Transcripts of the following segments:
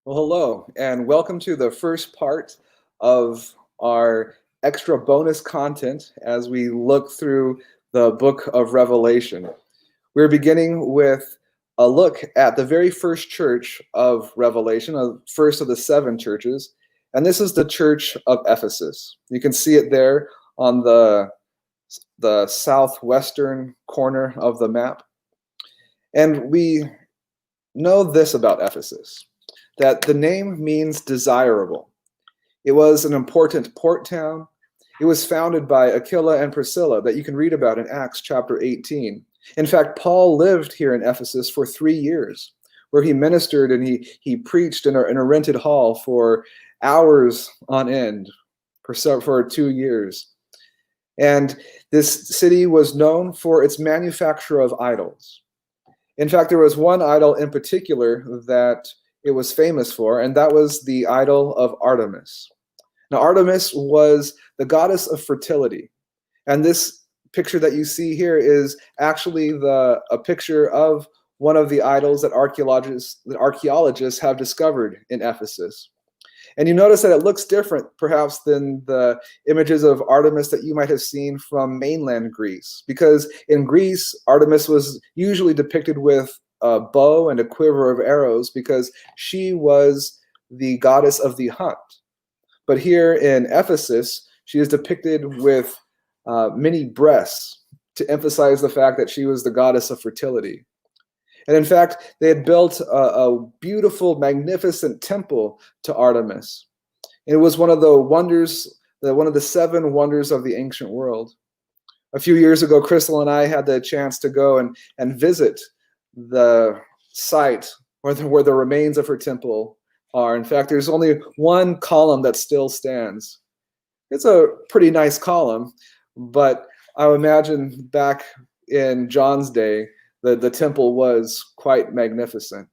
Well, hello, and welcome to the first part of our extra bonus content as we look through the book of Revelation. We're beginning with a look at the very first church of Revelation, the first of the seven churches, and this is the church of Ephesus. You can see it there on the southwestern corner of the map. And we know this about Ephesus, that the name means desirable. It was an important port town. It was founded by Aquila and Priscilla that you can read about in Acts chapter 18. In fact, Paul lived here in Ephesus for 3 years, where he ministered and he preached in a rented hall for hours on end for 2 years. And this city was known for its manufacture of idols. In fact, there was one idol in particular that it was famous for, and that was the idol of Artemis. Now, Artemis was the goddess of fertility. And this picture that you see here is actually a picture of one of the idols that archaeologists have discovered in Ephesus. And you notice that it looks different, perhaps, than the images of Artemis that you might have seen from mainland Greece. Because in Greece, Artemis was usually depicted with a bow and a quiver of arrows because she was the goddess of the hunt. But here in Ephesus, she is depicted with many breasts to emphasize the fact that she was the goddess of fertility. And in fact, they had built a beautiful, magnificent temple to Artemis. It was one of the wonders, one of the seven wonders of the ancient world. A few years ago, Crystal and I had the chance to go and visit the site where the remains of her temple are. In fact, there's only one column that still stands. It's a pretty nice column, but I would imagine back in John's day, the temple was quite magnificent.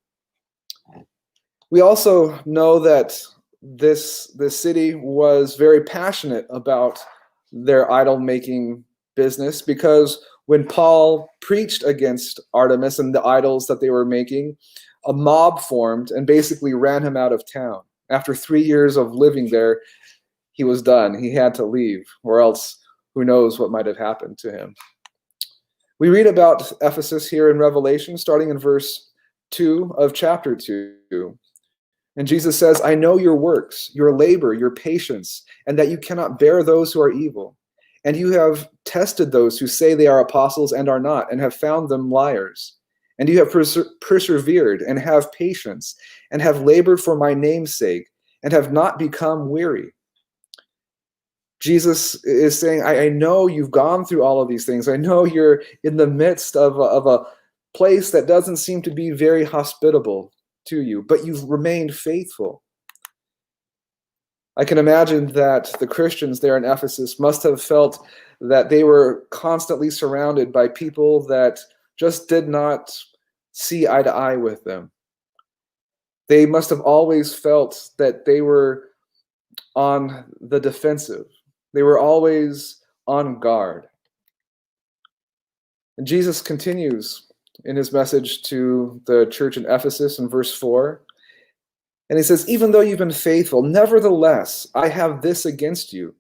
We also know that this city was very passionate about their idol-making business, because when Paul preached against Artemis and the idols that they were making, a mob formed and basically ran him out of town. After 3 years of living there, he was done. He had to leave, or else who knows what might have happened to him. We read about Ephesus here in Revelation, starting in verse 2 of chapter 2. And Jesus says, I know your works, your labor, your patience, and that you cannot bear those who are evil. And you have tested those who say they are apostles and are not, and have found them liars. And you have persevered and have patience, and have labored for my name's sake, and have not become weary. Jesus is saying, I know you've gone through all of these things. I know you're in the midst of a place that doesn't seem to be very hospitable to you, but you've remained faithful. I can imagine that the Christians there in Ephesus must have felt that they were constantly surrounded by people that just did not see eye to eye with them. They must have always felt that they were on the defensive. They were always on guard. And Jesus continues in his message to the church in Ephesus in verse 4. And he says, even though you've been faithful, nevertheless, I have this against you,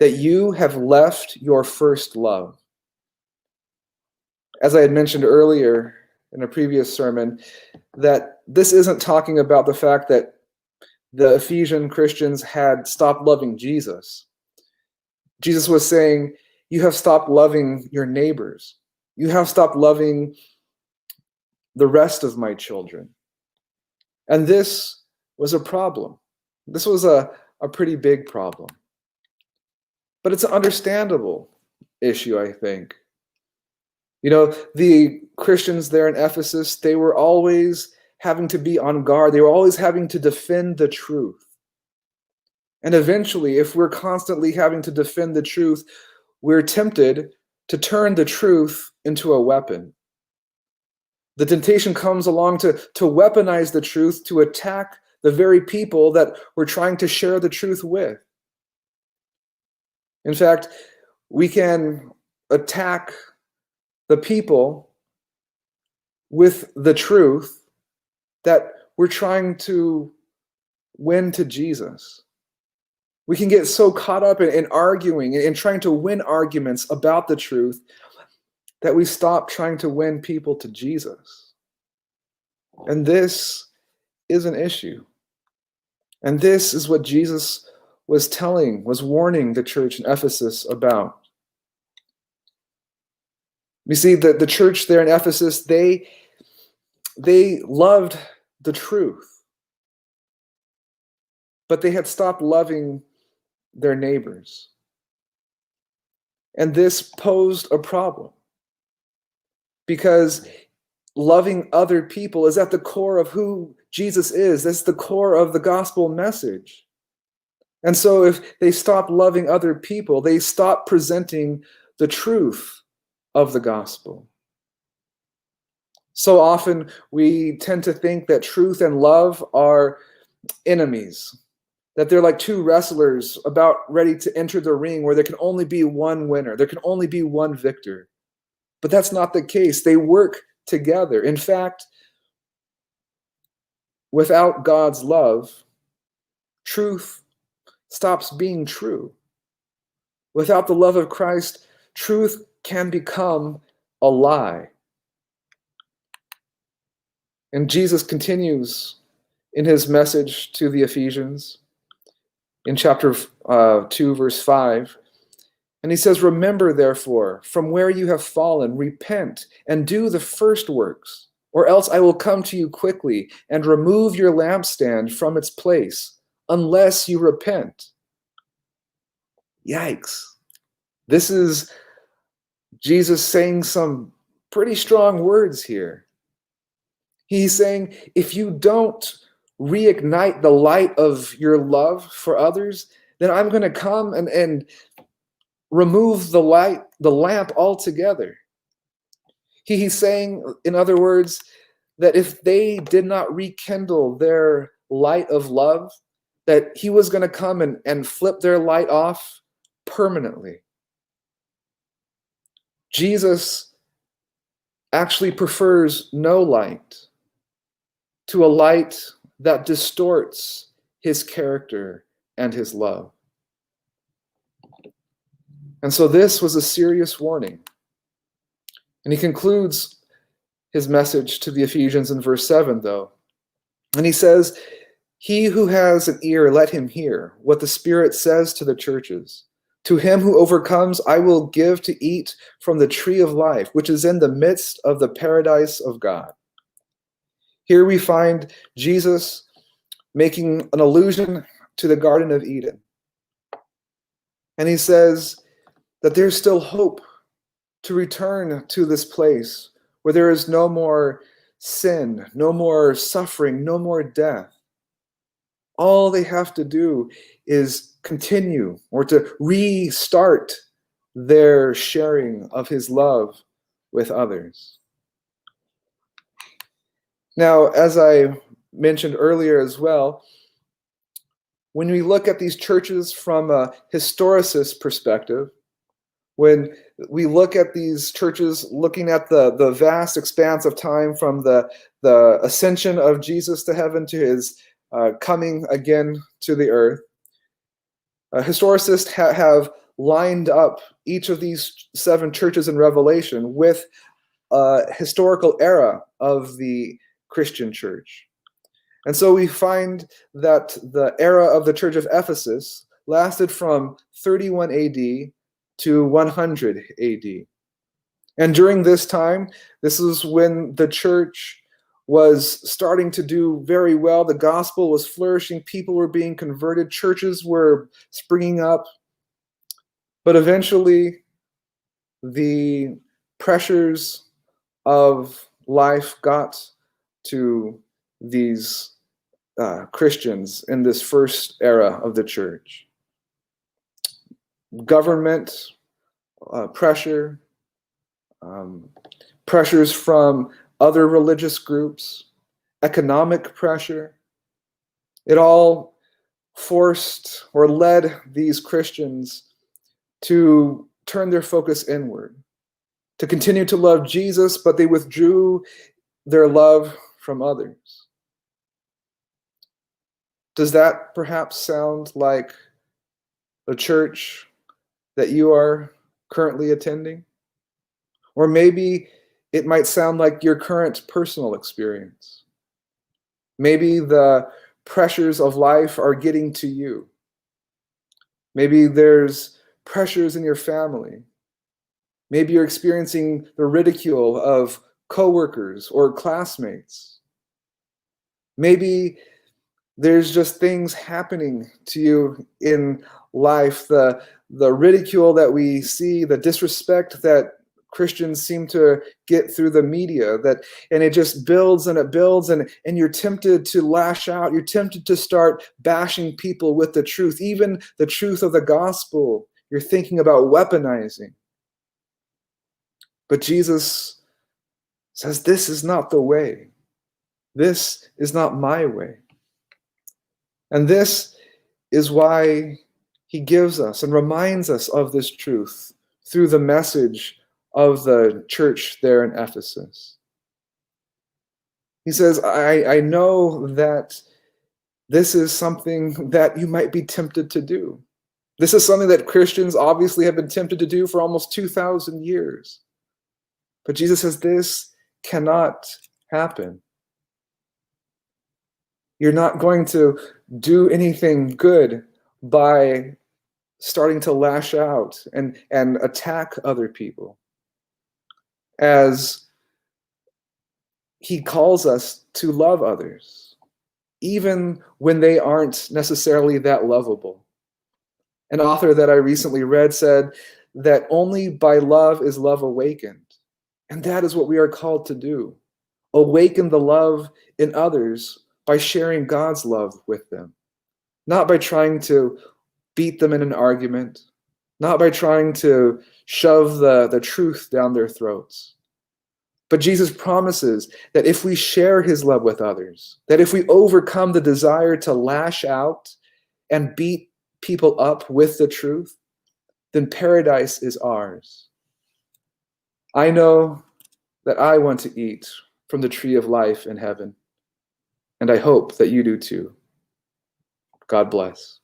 that you have left your first love. As I had mentioned earlier in a previous sermon, that this isn't talking about the fact that the Ephesian Christians had stopped loving Jesus. Jesus was saying, you have stopped loving your neighbors. You have stopped loving the rest of my children. And this was a problem. This was a pretty big problem. But it's an understandable issue, I think. You know, the Christians there in Ephesus, they were always having to be on guard. They were always having to defend the truth. And eventually, if we're constantly having to defend the truth, we're tempted to turn the truth into a weapon. The temptation comes along to weaponize the truth, to attack the very people that we're trying to share the truth with. In fact, we can attack the people with the truth that we're trying to win to Jesus. We can get so caught up in arguing and trying to win arguments about the truth that we stop trying to win people to Jesus. And this is an issue. And this is what Jesus was warning the church in Ephesus about. You see, the church there in Ephesus, they loved the truth, but they had stopped loving their neighbors. And this posed a problem because loving other people is at the core of who Jesus is. That's the core of the gospel message. And so if they stop loving other people, they stop presenting the truth of the gospel. So often we tend to think that truth and love are enemies, that they're like two wrestlers about ready to enter the ring where there can only be one winner, there can only be one victor. But that's not the case. They work together. In fact, without God's love, truth stops being true. Without the love of Christ, truth can become a lie. And Jesus continues in his message to the Ephesians in chapter 2, verse 5. And he says, "Remember, therefore, from where you have fallen, repent and do the first works, or else I will come to you quickly and remove your lampstand from its place, unless you repent." Yikes. This is Jesus saying some pretty strong words here. He's saying, if you don't reignite the light of your love for others, then I'm going to come and remove the lamp altogether. He's saying, in other words, that if they did not rekindle their light of love, that he was going to come and flip their light off permanently. Jesus actually prefers no light to a light that distorts his character and his love. And so this was a serious warning. And he concludes his message to the Ephesians in verse 7, though. And he says, "He who has an ear, let him hear what the Spirit says to the churches. To him who overcomes, I will give to eat from the tree of life, which is in the midst of the paradise of God." Here we find Jesus making an allusion to the Garden of Eden. And he says that there's still hope to return to this place where there is no more sin, no more suffering, no more death. All they have to do is continue or to restart their sharing of his love with others. Now, as I mentioned earlier as well, when we look at these churches from a historicist perspective, when we look at these churches looking at the vast expanse of time from the ascension of Jesus to heaven to his coming again to the earth, historicists have lined up each of these 7 churches in Revelation with a historical era of the Christian church. And so we find that the era of the church of Ephesus lasted from 31 AD to 100 AD. And during this time, this is when the church was starting to do very well. The gospel was flourishing. People were being converted. Churches were springing up. But eventually, the pressures of life got to these Christians in this first era of the church. Government pressure, pressures from other religious groups, economic pressure. It all forced or led these Christians to turn their focus inward, to continue to love Jesus, but they withdrew their love from others. Does that perhaps sound like a church that you are currently attending? Or maybe it might sound like your current personal experience. Maybe the pressures of life are getting to you. Maybe there's pressures in your family. Maybe you're experiencing the ridicule of coworkers or classmates. Maybe there's just things happening to you in life, the ridicule that we see, the disrespect that Christians seem to get through the media, and it just builds and it builds, and you're tempted to lash out. You're tempted to start bashing people with the truth, even the truth of the gospel. You're thinking about weaponizing. But Jesus says, this is not the way. This is not my way. And this is why he gives us and reminds us of this truth through the message of the church there in Ephesus. He says, I know that this is something that you might be tempted to do. This is something that Christians obviously have been tempted to do for almost 2,000 years. But Jesus says this cannot happen. You're not going to do anything good by starting to lash out and attack other people. As he calls us to love others, even when they aren't necessarily that lovable. An author that I recently read said that only by love is love awakened. And that is what we are called to do. Awaken the love in others by sharing God's love with them. Not by trying to beat them in an argument. Not by trying to shove the truth down their throats. But Jesus promises that if we share his love with others, that if we overcome the desire to lash out and beat people up with the truth, then paradise is ours. I know that I want to eat from the tree of life in heaven, and I hope that you do too. God bless.